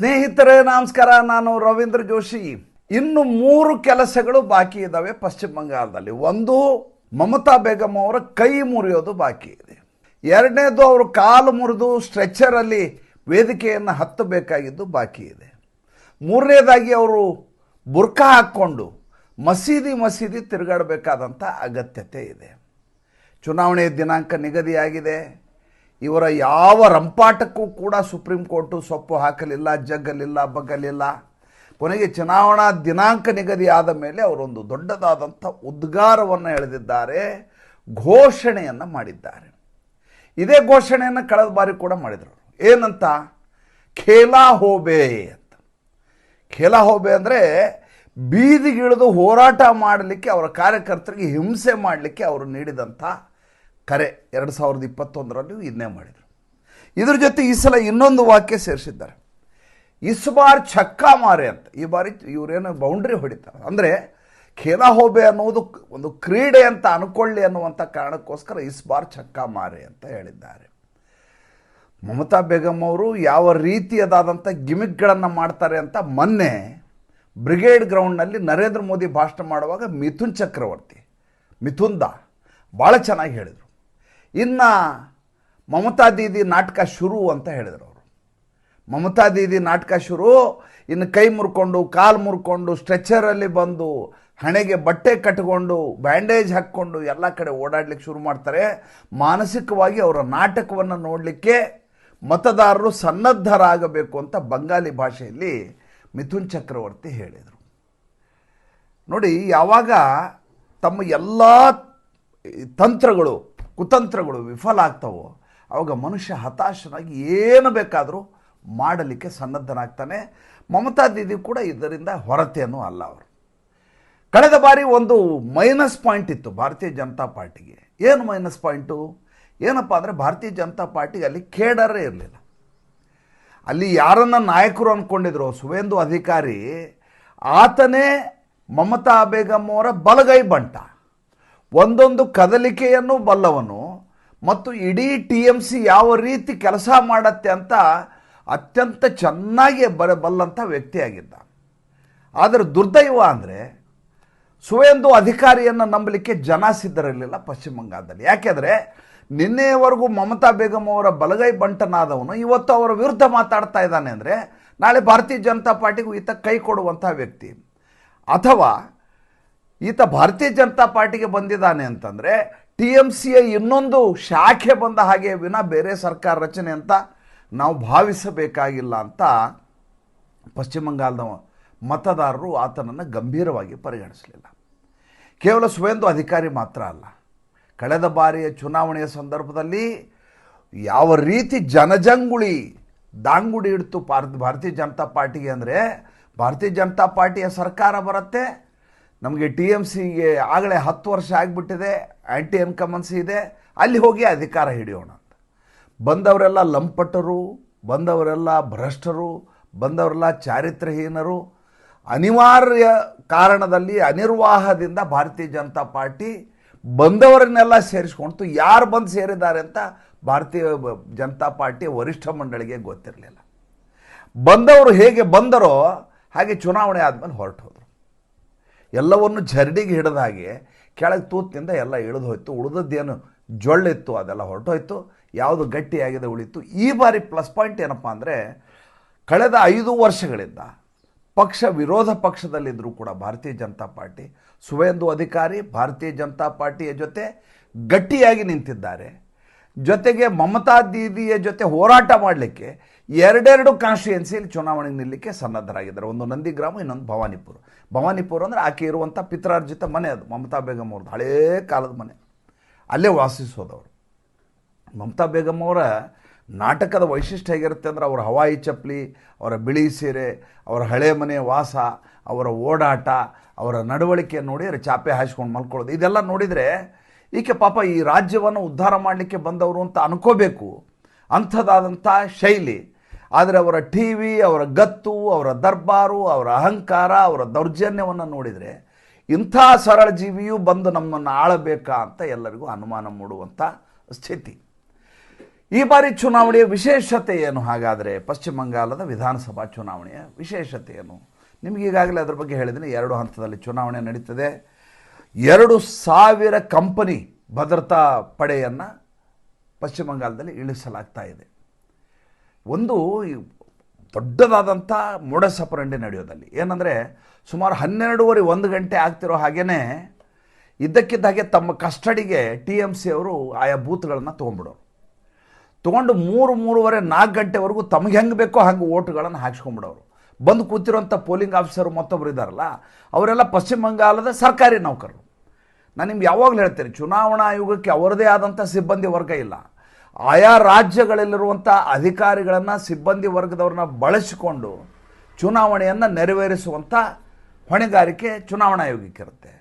ಸ್ನೇಹಿತರೇ ನಮಸ್ಕಾರ. ನಾನು ರವೀಂದ್ರ ಜೋಶಿ. ಇನ್ನು 3 ಕೆಲಸಗಳು ಬಾಕಿ ಇದ್ದಾವೆ ಪಶ್ಚಿಮ ಬಂಗಾಳದಲ್ಲಿ. ಒಂದು, ಮಮತಾ ಬೇಗಂ ಅವರ ಕೈ ಮುರಿಯೋದು ಬಾಕಿ ಇದೆ. ಎರಡನೇದು, ಅವರು ಕಾಲು ಮುರಿದು ಸ್ಟ್ರೆಚರಲ್ಲಿ ವೇದಿಕೆಯನ್ನು ಹತ್ತಬೇಕಾಗಿದ್ದು ಬಾಕಿ ಇದೆ. ಮೂರನೇದಾಗಿ ಅವರು ಬುರ್ಕಾ ಹಾಕ್ಕೊಂಡು ಮಸೀದಿ ತಿರುಗಾಡಬೇಕಾದಂಥ ಅಗತ್ಯತೆ ಇದೆ. ಚುನಾವಣೆ ದಿನಾಂಕ ನಿಗದಿಯಾಗಿದೆ. ಇವರ ಯಾವ ರಂಪಾಟಕ್ಕೂ ಕೂಡ ಸುಪ್ರೀಂ ಕೋರ್ಟು ಸೊಪ್ಪು ಹಾಕಲಿಲ್ಲ, ಜಗ್ಗಲಿಲ್ಲ, ಬಗ್ಗಲಿಲ್ಲ. ಕೊನೆಗೆ ಚುನಾವಣಾ ದಿನಾಂಕ ನಿಗದಿ ಆದ ಮೇಲೆ ಅವರೊಂದು ದೊಡ್ಡದಾದಂಥ ಉದ್ಗಾರವನ್ನು ಎಳೆದಿದ್ದಾರೆ, ಘೋಷಣೆಯನ್ನು ಮಾಡಿದ್ದಾರೆ. ಇದೇ ಘೋಷಣೆಯನ್ನು ಕಳೆದ ಬಾರಿ ಕೂಡ ಮಾಡಿದರು. ಏನಂತ? ಖೇಲಾ ಹೋಬೆ ಅಂತ. ಖೇಲಾ ಹೋಬೆ ಅಂದರೆ ಬೀದಿಗಿಳಿದು ಹೋರಾಟ ಮಾಡಲಿಕ್ಕೆ, ಅವರ ಕಾರ್ಯಕರ್ತರಿಗೆ ಹಿಂಸೆ ಮಾಡಲಿಕ್ಕೆ ಅವರು ನೀಡಿದಂಥ ಕರೆ 2021ರಲ್ಲಿ ಇದನ್ನೇ ಮಾಡಿದರು. ಇದ್ರ ಜೊತೆ ಈ ಸಲ ಇನ್ನೊಂದು ವಾಕ್ಯ ಸೇರಿಸಿದ್ದಾರೆ, ಇಸ್ ಬಾರ್ ಛಕ್ಕಾ ಮಾರೆ ಅಂತ. ಈ ಬಾರಿ ಇವರೇನು ಬೌಂಡ್ರಿ ಹೊಡಿತಾರೆ. ಅಂದರೆ ಖೇಲಾ ಹೋಬೆ ಅನ್ನುವುದು ಒಂದು ಕ್ರೀಡೆ ಅಂತ ಅನ್ಕೊಳ್ಳಿ ಅನ್ನುವಂಥ ಕಾರಣಕ್ಕೋಸ್ಕರ ಇಸ್ ಬಾರ್ ಛಕ್ಕಾ ಮಾರೆ ಅಂತ ಹೇಳಿದ್ದಾರೆ. ಮಮತಾ ಬೇಗಂ ಅವರು ಯಾವ ರೀತಿಯದಾದಂಥ ಗಿಮಿಕ್ಗಳನ್ನು ಮಾಡ್ತಾರೆ ಅಂತ ಮೊನ್ನೆ ಬ್ರಿಗೇಡ್ ಗ್ರೌಂಡ್ನಲ್ಲಿ ನರೇಂದ್ರ ಮೋದಿ ಭಾಷಣ ಮಾಡುವಾಗ ಮಿಥುನ್ ಚಕ್ರವರ್ತಿ, ಮಿಥುನ್ದ ಭಾಳ ಚೆನ್ನಾಗಿ ಹೇಳಿದರು. ಇನ್ನು ಮಮತಾ ದೀದಿ ನಾಟಕ ಶುರು ಅಂತ ಹೇಳಿದರು ಅವರು. ಮಮತಾ ದೀದಿ ನಾಟಕ ಶುರು. ಇನ್ನು ಕೈ ಮುರ್ಕೊಂಡು, ಕಾಲು ಮುರ್ಕೊಂಡು, ಸ್ಟ್ರೆಚರಲ್ಲಿ ಬಂದು ಹಣೆಗೆ ಬಟ್ಟೆ ಕಟ್ಟಿಕೊಂಡು, ಬ್ಯಾಂಡೇಜ್ ಹಾಕ್ಕೊಂಡು ಎಲ್ಲ ಕಡೆ ಓಡಾಡಲಿಕ್ಕೆ ಶುರು ಮಾಡ್ತಾರೆ. ಮಾನಸಿಕವಾಗಿ ಅವರ ನಾಟಕವನ್ನು ನೋಡಲಿಕ್ಕೆ ಮತದಾರರು ಸನ್ನದ್ಧರಾಗಬೇಕು ಅಂತ ಬಂಗಾಲಿ ಭಾಷೆಯಲ್ಲಿ ಮಿಥುನ್ ಚಕ್ರವರ್ತಿ ಹೇಳಿದರು. ನೋಡಿ, ಯಾವಾಗ ತಮ್ಮ ಎಲ್ಲ ತಂತ್ರಗಳು, ಕುತಂತ್ರಗಳು ವಿಫಲ ಆಗ್ತಾವೋ ಆವಾಗ ಮನುಷ್ಯ ಹತಾಶನಾಗಿ ಏನು ಬೇಕಾದರೂ ಮಾಡಲಿಕ್ಕೆ ಸನ್ನದ್ಧನಾಗ್ತಾನೆ. ಮಮತಾ ದೀದಿ ಕೂಡ ಇದರಿಂದ ಹೊರತೇನೂ ಅಲ್ಲ. ಅವರು ಕಳೆದ ಬಾರಿ ಒಂದು ಮೈನಸ್ ಪಾಯಿಂಟ್ ಇತ್ತು ಭಾರತೀಯ ಜನತಾ ಪಾರ್ಟಿಗೆ. ಏನು ಮೈನಸ್ ಪಾಯಿಂಟು? ಏನಪ್ಪ ಅಂದರೆ ಭಾರತೀಯ ಜನತಾ ಪಾರ್ಟಿಗೆ ಅಲ್ಲಿ ಕೇಡರೇ ಇರಲಿಲ್ಲ. ಅಲ್ಲಿ ಯಾರನ್ನ ನಾಯಕರು ಅಂದ್ಕೊಂಡಿದ್ರು, ಸುವೇಂದು ಅಧಿಕಾರಿ, ಆತನೇ ಮಮತಾ ಬೇಗಂ ಅವರ ಬಲಗೈ ಬಂಟ, ಒಂದೊಂದು ಕದಲಿಕೆಯನ್ನು ಬಲ್ಲವನು ಮತ್ತು ಇಡೀ TMC ಯಾವ ರೀತಿ ಕೆಲಸ ಮಾಡತ್ತೆ ಅಂತ ಅತ್ಯಂತ ಚೆನ್ನಾಗಿ ಬಲ್ಲಂಥ ವ್ಯಕ್ತಿಯಾಗಿದ್ದ. ಆದರೆ ದುರ್ದೈವ ಅಂದರೆ ಸುವೇಂದು ಅಧಿಕಾರಿಯನ್ನು ನಂಬಲಿಕ್ಕೆ ಜನ ಸಿದ್ಧರಿರಲಿಲ್ಲ ಪಶ್ಚಿಮ ಬಂಗಾಳದಲ್ಲಿ. ಯಾಕೆಂದರೆ ನಿನ್ನೆಯವರೆಗೂ ಮಮತಾ ಬೇಗಂ ಅವರ ಬಲಗೈ ಬಂಟನಾದವನು ಇವತ್ತು ಅವರ ವಿರುದ್ಧ ಮಾತಾಡ್ತಾ ಇದ್ದಾನೆ ಅಂದರೆ ನಾಳೆ ಭಾರತೀಯ ಜನತಾ ಪಾರ್ಟಿಗೂ ಈತ ಕೈ ಕೊಡುವಂಥ ವ್ಯಕ್ತಿ. ಅಥವಾ ಈತ ಭಾರತೀಯ ಜನತಾ ಪಾರ್ಟಿಗೆ ಬಂದಿದ್ದಾನೆ ಅಂತಂದರೆ TMCಯ ಇನ್ನೊಂದು ಶಾಖೆ ಬಂದ ಹಾಗೆ ವಿನ ಬೇರೆ ಸರ್ಕಾರ ರಚನೆ ಅಂತ ನಾವು ಭಾವಿಸಬೇಕಾಗಿಲ್ಲ ಅಂತ ಪಶ್ಚಿಮ ಬಂಗಾಳದ ಮತದಾರರು ಆತನನ್ನು ಗಂಭೀರವಾಗಿ ಪರಿಗಣಿಸಲಿಲ್ಲ. ಕೇವಲ ಸುವೇಂದು ಅಧಿಕಾರಿ ಮಾತ್ರ ಅಲ್ಲ, ಕಳೆದ ಬಾರಿಯ ಚುನಾವಣೆಯ ಸಂದರ್ಭದಲ್ಲಿ ಯಾವ ರೀತಿ ಜನಜಂಗುಳಿ ದಾಂಗುಡಿ ಇಡ್ತು ಭಾರತೀಯ ಜನತಾ ಪಾರ್ಟಿಗೆ ಅಂದರೆ, ಭಾರತೀಯ ಜನತಾ ಪಾರ್ಟಿಯ ಸರ್ಕಾರ ಬರುತ್ತೆ, ನಮಗೆ TMCಗೆ ಆಗಲೇ 10 ವರ್ಷ ಆಗಿಬಿಟ್ಟಿದೆ, ಆ್ಯಂಟಿ ಇನ್ಕಮನ್ಸಿ ಇದೆ, ಅಲ್ಲಿ ಹೋಗಿ ಅಧಿಕಾರ ಹಿಡಿಯೋಣ ಅಂತ. ಬಂದವರೆಲ್ಲ ಲಂಪಟರು, ಬಂದವರೆಲ್ಲ ಭ್ರಷ್ಟರು, ಬಂದವರೆಲ್ಲ ಚಾರಿತ್ರಹೀನರು. ಅನಿವಾರ್ಯ ಕಾರಣದಲ್ಲಿ, ಅನಿರ್ವಾಹದಿಂದ ಭಾರತೀಯ ಜನತಾ ಪಾರ್ಟಿ ಬಂದವರನ್ನೆಲ್ಲ ಸೇರಿಸ್ಕೊಳ್ತು. ಯಾರು ಬಂದು ಸೇರಿದ್ದಾರೆ ಅಂತ ಭಾರತೀಯ ಜನತಾ ಪಾರ್ಟಿಯ ವರಿಷ್ಠ ಮಂಡಳಿಗೆ ಗೊತ್ತಿರಲಿಲ್ಲ. ಬಂದವರು ಹೇಗೆ ಬಂದರೋ ಹಾಗೆ ಚುನಾವಣೆ ಆದಮೇಲೆ ಹೊರಟು ಹೋದರು. ಎಲ್ಲವನ್ನು ಜರಡಿಗೆ ಹಿಡಿದ ಹಾಗೆ ಕೆಳಗೆ ತೂತಿನಿಂದ ಎಲ್ಲ ಇಳಿದು ಹೋಯ್ತು. ಉಳಿದದ್ದೇನು ಜೊಳ್ಳಿತ್ತು ಅದೆಲ್ಲ ಹೊರಟೋಯ್ತು. ಯಾವುದು ಗಟ್ಟಿಯಾಗಿದೆ ಉಳಿತು. ಈ ಬಾರಿ ಪ್ಲಸ್ ಪಾಯಿಂಟ್ ಏನಪ್ಪ ಅಂದರೆ, ಕಳೆದ 5 ವರ್ಷಗಳಿಂದ ವಿರೋಧ ಪಕ್ಷದಲ್ಲಿದ್ದರೂ ಕೂಡ ಭಾರತೀಯ ಜನತಾ ಪಾರ್ಟಿ, ಸುವೇಂದು ಅಧಿಕಾರಿ ಭಾರತೀಯ ಜನತಾ ಪಾರ್ಟಿಯ ಜೊತೆ ಗಟ್ಟಿಯಾಗಿ ನಿಂತಿದ್ದಾರೆ. ಜೊತೆಗೆ ಮಮತಾ ದೀದಿಯ ಜೊತೆ ಹೋರಾಟ ಮಾಡಲಿಕ್ಕೆ 2 ಕಾನ್ಸ್ಟಿಟ್ಯೂನ್ಸಿಯಲ್ಲಿ ಚುನಾವಣೆಗೆ ನಿಲ್ಲಲಿಕ್ಕೆ ಸನ್ನದ್ಧರಾಗಿದ್ದಾರೆ. ಒಂದು ನಂದಿಗ್ರಾಮ, ಇನ್ನೊಂದು ಭವಾನಿಪುರ. ಭವಾನಿಪುರ ಅಂದರೆ ಆಕೆ ಇರುವಂಥ ಪಿತ್ರಾರ್ಜಿತ ಮನೆ, ಅದು ಮಮತಾ ಬೇಗಂ ಅವ್ರದ್ದು ಹಳೇ ಕಾಲದ ಮನೆ, ಅಲ್ಲೇ ವಾಸಿಸೋದವರು. ಮಮತಾ ಬೇಗಂ ಅವರ ನಾಟಕದ ವೈಶಿಷ್ಟ್ಯ ಹೇಗಿರುತ್ತೆ ಅಂದರೆ, ಅವರ ಹವಾಯಿ ಚಪ್ಪಲಿ, ಅವರ ಬಿಳಿ ಸೀರೆ, ಅವರ ಹಳೆ ಮನೆ ವಾಸ, ಅವರ ಓಡಾಟ, ಅವರ ನಡವಳಿಕೆ ನೋಡಿದರೆ ಚಾಪೆ ಹಾಯಿಸ್ಕೊಂಡು ಮಲ್ಕೊಳ್ಳೋದು, ಇದೆಲ್ಲ ನೋಡಿದರೆ ಈಕೆ ಪಾಪ ಈ ರಾಜ್ಯವನ್ನು ಉದ್ಧಾರ ಮಾಡಲಿಕ್ಕೆ ಬಂದವರು ಅಂತ ಅನ್ಕೋಬೇಕು, ಅಂಥದ್ದಾದಂಥ ಶೈಲಿ. ಆದರೆ ಅವರ TV, ಅವರ ಗತ್ತು, ಅವರ ದರ್ಬಾರು, ಅವರ ಅಹಂಕಾರ, ಅವರ ದೌರ್ಜನ್ಯವನ್ನು ನೋಡಿದರೆ ಇಂಥ ಸರಳ ಜೀವಿಯೂ ಬಂದು ನಮ್ಮನ್ನು ಆಳಬೇಕಾ ಅಂತ ಎಲ್ಲರಿಗೂ ಅನುಮಾನ ಮೂಡುವಂಥ ಸ್ಥಿತಿ. ಈ ಬಾರಿ ಚುನಾವಣೆಯ ವಿಶೇಷತೆ ಏನು? ಹಾಗಾದರೆ ಪಶ್ಚಿಮ ಬಂಗಾಳದ ವಿಧಾನಸಭಾ ಚುನಾವಣೆಯ ವಿಶೇಷತೆ ಏನು? ನಿಮಗೆ ಈಗಾಗಲೇ ಅದ್ರ ಬಗ್ಗೆ ಹೇಳಿದ್ದೀನಿ. 2 ಹಂತದಲ್ಲಿ ಚುನಾವಣೆ ನಡೀತದೆ. 2,000 ಕಂಪನಿ ಭದ್ರತಾ ಪಡೆಯನ್ನು ಪಶ್ಚಿಮ ಬಂಗಾಳದಲ್ಲಿ ಇಳಿಸಲಾಗ್ತಾ ಇದೆ. ಒಂದು ದೊಡ್ಡದಾದಂಥ ಮೂಡಸಪರಂಡಿ ನಡೆಯೋದಲ್ಲಿ ಏನಂದರೆ ಸುಮಾರು 12:30 1 ಗಂಟೆ ಆಗ್ತಿರೋ ಹಾಗೇ ಇದ್ದಕ್ಕಿದ್ದ ಹಾಗೆ ತಮ್ಮ ಕಸ್ಟಡಿಗೆ TMC ಅವರು ಆಯಾ ಬೂತ್ಗಳನ್ನು ತೊಗೊಂಡ್ಬಿಡೋರು. ತೊಗೊಂಡು 3-3:30 4 ಗಂಟೆವರೆಗೂ ತಮಗೆ ಹೆಂಗೆ ಬೇಕೋ ಹಂಗೆ ಓಟುಗಳನ್ನು ಹಾಕ್ಸ್ಕೊಂಡ್ಬಿಡೋರು. ಬಂದು ಕೂತಿರೋಂಥ ಪೋಲಿಂಗ್ ಆಫೀಸರು ಮತ್ತೊಬ್ಬರು ಇದ್ದಾರಲ್ಲ, ಅವರೆಲ್ಲ ಪಶ್ಚಿಮ ಬಂಗಾಳದ ಸರ್ಕಾರಿ ನೌಕರರು. ನಾನು ನಿಮ್ಗೆ ಯಾವಾಗಲೂ ಹೇಳ್ತೇನೆ, ಚುನಾವಣಾ ಆಯೋಗಕ್ಕೆ ಅವರದೇ ಆದಂಥ ಸಿಬ್ಬಂದಿ ವರ್ಗ ಇಲ್ಲ. ಆಯಾ ರಾಜ್ಯಗಳಲ್ಲಿರುವಂಥ ಅಧಿಕಾರಿಗಳನ್ನು, ಸಿಬ್ಬಂದಿ ವರ್ಗದವ್ರನ್ನ ಬಳಸಿಕೊಂಡು ಚುನಾವಣೆಯನ್ನು ನೆರವೇರಿಸುವಂಥ ಹೊಣೆಗಾರಿಕೆ ಚುನಾವಣಾ ಆಯೋಗಕ್ಕಿರುತ್ತೆ.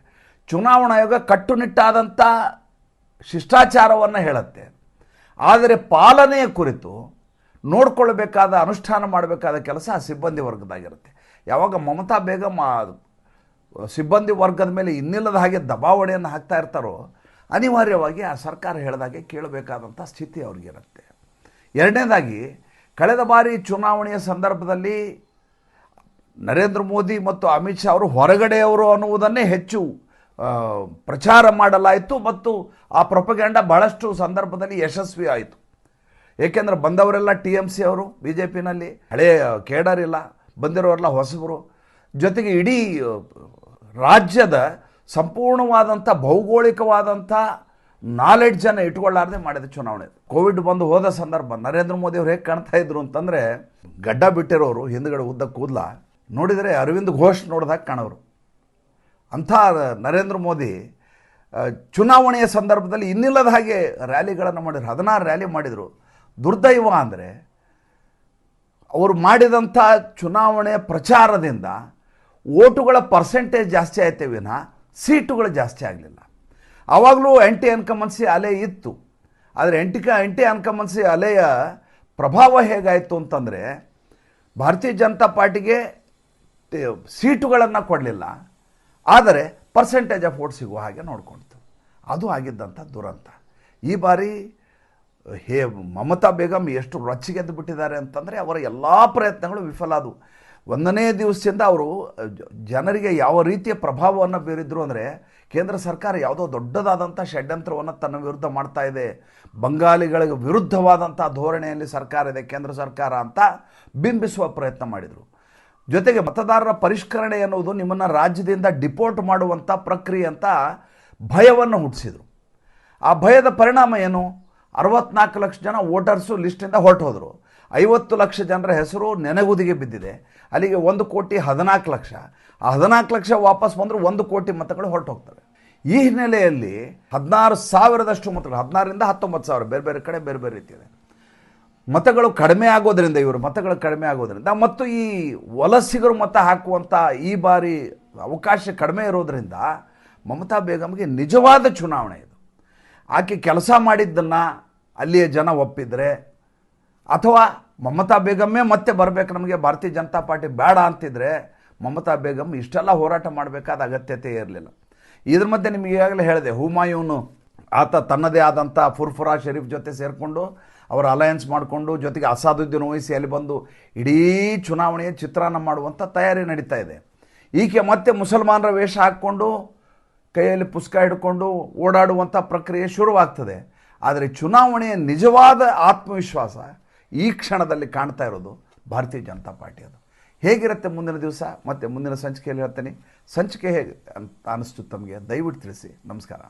ಚುನಾವಣಾ ಆಯೋಗ ಕಟ್ಟುನಿಟ್ಟಾದಂಥ ಶಿಷ್ಟಾಚಾರವನ್ನು ಹೇಳುತ್ತೆ. ಆದರೆ ಪಾಲನೆಯ ಕುರಿತು ನೋಡಿಕೊಳ್ಳಬೇಕಾದ, ಅನುಷ್ಠಾನ ಮಾಡಬೇಕಾದ ಕೆಲಸ ಆ ಸಿಬ್ಬಂದಿ ವರ್ಗದಾಗಿರುತ್ತೆ. ಯಾವಾಗ ಮಮತಾ ಬೇಗಂ ಸಿಬ್ಬಂದಿ ವರ್ಗದ ಮೇಲೆ ಇನ್ನಿಲ್ಲದ ಹಾಗೆ ದಬಾವಣೆಯನ್ನು ಹಾಕ್ತಾ ಇರ್ತಾರೋ, ಅನಿವಾರ್ಯವಾಗಿ ಆ ಸರ್ಕಾರ ಹೇಳಿದಾಗೆ ಕೇಳಬೇಕಾದಂಥ ಸ್ಥಿತಿ ಅವ್ರಿಗಿರುತ್ತೆ. ಎರಡನೇದಾಗಿ, ಕಳೆದ ಬಾರಿ ಚುನಾವಣೆಯ ಸಂದರ್ಭದಲ್ಲಿ ನರೇಂದ್ರ ಮೋದಿ ಮತ್ತು ಅಮಿತ್ ಶಾ ಅವರು ಹೊರಗಡೆಯವರು ಅನ್ನುವುದನ್ನೇ ಹೆಚ್ಚು ಪ್ರಚಾರ ಮಾಡಲಾಯಿತು ಮತ್ತು ಆ ಪ್ರೊಪಗ್ಯಾಂಡ ಬಹಳಷ್ಟು ಸಂದರ್ಭದಲ್ಲಿ ಯಶಸ್ವಿ ಆಯಿತು. ಏಕೆಂದರೆ ಬಂದವರೆಲ್ಲ TMC ಅವರು, BJPನಲ್ಲಿ ಹಳೆಯ ಕೇಡರ್ ಇಲ್ಲ, ಬಂದಿರೋರೆಲ್ಲ ಹೊಸಬರು. ಜೊತೆಗೆ ಇಡೀ ರಾಜ್ಯದ ಸಂಪೂರ್ಣವಾದಂಥ ಭೌಗೋಳಿಕವಾದಂಥ ನಾಲೆಡ್ಜನ್ನು ಇಟ್ಕೊಳ್ಳಾರ್ದೆ ಮಾಡಿದ ಚುನಾವಣೆ. ಕೋವಿಡ್ ಬಂದು ಹೋದ ಸಂದರ್ಭ ನರೇಂದ್ರ ಮೋದಿ ಅವರು ಹೇಗೆ ಕಾಣ್ತಾ ಇದ್ರು ಅಂತಂದರೆ, ಗಡ್ಡ ಬಿಟ್ಟಿರೋರು, ಹಿಂದ್ಗಡೆ ಉದ್ದ ಕೂದಲ ನೋಡಿದರೆ ಅರವಿಂದ್ ಘೋಷ್ ನೋಡಿದಾಗ ಕಾಣೋರು. ಅಂಥ ನರೇಂದ್ರ ಮೋದಿ ಚುನಾವಣೆಯ ಸಂದರ್ಭದಲ್ಲಿ ಇನ್ನಿಲ್ಲದ ಹಾಗೆ ರ್ಯಾಲಿಗಳನ್ನು ಮಾಡಿದರು. 16 ರ್ಯಾಲಿ ಮಾಡಿದರು. ದುರ್ದೈವ ಅಂದರೆ ಅವರು ಮಾಡಿದಂಥ ಚುನಾವಣೆಯ ಪ್ರಚಾರದಿಂದ ಓಟುಗಳ ಪರ್ಸೆಂಟೇಜ್ ಜಾಸ್ತಿ ಆಯ್ತೇ ವಿನಃ ಸೀಟುಗಳು ಜಾಸ್ತಿ ಆಗಲಿಲ್ಲ. ಆವಾಗಲೂ ಆ್ಯಂಟಿ ಅನ್ಕಮನ್ಸಿ ಅಲೆ ಇತ್ತು. ಆದರೆ ಆ್ಯಂಟಿ ಅನ್ಕಮನ್ಸಿ ಅಲೆಯ ಪ್ರಭಾವ ಹೇಗಾಯಿತು ಅಂತಂದರೆ, ಭಾರತೀಯ ಜನತಾ ಪಾರ್ಟಿಗೆ ಸೀಟುಗಳನ್ನು ಕೊಡಲಿಲ್ಲ, ಆದರೆ ಪರ್ಸೆಂಟೇಜ್ ಆಫ್ ವೋಟ್ ಸಿಗುವ ಹಾಗೆ ನೋಡ್ಕೊಳ್ತು. ಅದು ಆಗಿದ್ದಂಥ ದುರಂತ. ಈ ಬಾರಿ ಮಮತಾ ಬೇಗಂ ಎಷ್ಟು ರೊಚ್ಚಿಗೆದ್ದು ಬಿಟ್ಟಿದ್ದಾರೆ ಅಂತಂದರೆ, ಅವರ ಎಲ್ಲ ಪ್ರಯತ್ನಗಳು ವಿಫಲ ಆದವು. 1ನೇ ದಿವಸದಿಂದ ಅವರು ಜನರಿಗೆ ಯಾವ ರೀತಿಯ ಪ್ರಭಾವವನ್ನು ಬೀರಿದ್ರು ಅಂದರೆ, ಕೇಂದ್ರ ಸರ್ಕಾರ ಯಾವುದೋ ದೊಡ್ಡದಾದಂಥ ಷಡ್ಯಂತ್ರವನ್ನು ತನ್ನ ವಿರುದ್ಧ ಮಾಡ್ತಾ ಇದೆ, ಬಂಗಾಳಿಗಳಿಗೆ ವಿರುದ್ಧವಾದಂಥ ಧೋರಣೆಯಲ್ಲಿ ಸರ್ಕಾರ ಇದೆ ಕೇಂದ್ರ ಸರ್ಕಾರ ಅಂತ ಬಿಂಬಿಸುವ ಪ್ರಯತ್ನ ಮಾಡಿದರು. ಜೊತೆಗೆ ಮತದಾರರ ಪರಿಷ್ಕರಣೆ ಎನ್ನುವುದು ನಿಮ್ಮನ್ನು ರಾಜ್ಯದಿಂದ ಡಿಪೋರ್ಟ್ ಮಾಡುವಂಥ ಪ್ರಕ್ರಿಯೆ ಅಂತ ಭಯವನ್ನು ಹುಟ್ಟಿಸಿದರು. ಆ ಭಯದ ಪರಿಣಾಮ ಏನು? 64 ಲಕ್ಷ ಜನ ವೋಟರ್ಸು ಲಿಸ್ಟಿಂದ ಹೊರಟು ಹೋದರು. 50 ಲಕ್ಷ ಜನರ ಹೆಸರು ನೆನೆಗುದಿಗೆ ಬಿದ್ದಿದೆ. ಅಲ್ಲಿಗೆ 1,14,00,000. ಆ 14 ಲಕ್ಷ ವಾಪಸ್ ಬಂದರೂ 1 ಕೋಟಿ ಮತಗಳು ಹೊರಟು ಹೋಗ್ತವೆ. ಈ ಹಿನ್ನೆಲೆಯಲ್ಲಿ 16,000ದಷ್ಟು ಮತಗಳು, 16ರಿಂದ 19,000 ಬೇರೆ ಬೇರೆ ಕಡೆ ಬೇರೆ ಬೇರೆ ರೀತಿ ಇದೆ. ಮತಗಳು ಕಡಿಮೆ ಆಗೋದ್ರಿಂದ, ಇವರು ಮತಗಳು ಕಡಿಮೆ ಆಗೋದ್ರಿಂದ ಮತ್ತು ಈ ವಲಸಿಗರು ಮತ ಹಾಕುವಂಥ ಈ ಬಾರಿ ಅವಕಾಶ ಕಡಿಮೆ ಇರೋದರಿಂದ ಮಮತಾ ಬೇಗಂಗೆ ನಿಜವಾದ ಚುನಾವಣೆ ಇದು. ಆಕೆ ಕೆಲಸ ಮಾಡಿದ್ದನ್ನು ಅಲ್ಲಿಯ ಜನ ಒಪ್ಪಿದರೆ, ಅಥವಾ ಮಮತಾ ಬೇಗಮ್ಮೇ ಮತ್ತೆ ಬರಬೇಕು, ನಮಗೆ ಭಾರತೀಯ ಜನತಾ ಪಾರ್ಟಿ ಬೇಡ ಅಂತಿದ್ರೆ ಮಮತಾ ಬೇಗಂ ಇಷ್ಟೆಲ್ಲ ಹೋರಾಟ ಮಾಡಬೇಕಾದ ಅಗತ್ಯತೆ ಇರಲಿಲ್ಲ. ಇದ್ರ ಮಧ್ಯೆ ನಿಮಗೆ ಈಗಾಗಲೇ ಹೇಳಿದೆ, ಹುಮಾಯೂನು ಆತ ತನ್ನದೇ ಆದಂಥ ಫುರ್ಫುರಾ ಶರೀಫ್ ಜೊತೆ ಸೇರಿಕೊಂಡು ಅವರ ಅಲಯನ್ಸ್ ಮಾಡಿಕೊಂಡು, ಜೊತೆಗೆ ಅಸಾದುದ್ದೀನ್ ಓವೈಸಿ ಅಲ್ಲಿ ಬಂದು ಇಡೀ ಚುನಾವಣೆಯ ಚಿತ್ರಾನ್ನ ಮಾಡುವಂಥ ತಯಾರಿ ನಡೀತಾ ಇದೆ. ಈಕೆ ಮತ್ತೆ ಮುಸಲ್ಮಾನರ ವೇಷ ಹಾಕ್ಕೊಂಡು ಕೈಯಲ್ಲಿ ಪುಸ್ತಕ ಹಿಡ್ಕೊಂಡು ಓಡಾಡುವಂಥ ಪ್ರಕ್ರಿಯೆ ಶುರುವಾಗ್ತದೆ. ಆದರೆ ಚುನಾವಣೆಯ ನಿಜವಾದ ಆತ್ಮವಿಶ್ವಾಸ ಈ ಕ್ಷಣದಲ್ಲಿ ಕಾಣ್ತಾ ಇರೋದು ಭಾರತೀಯ ಜನತಾ ಪಾರ್ಟಿ. ಅದು ಹೇಗಿರುತ್ತೆ ಮುಂದಿನ ದಿವಸ ಮತ್ತು ಮುಂದಿನ ಸಂಚಿಕೆಯಲ್ಲಿ ಹೇಳ್ತೀನಿ. ಸಂಚಿಕೆ ಹೇಗೆ ಅಂತ ಅನಿಸ್ತು ತಮಗೆ ದಯವಿಟ್ಟು ತಿಳಿಸಿ. ನಮಸ್ಕಾರ.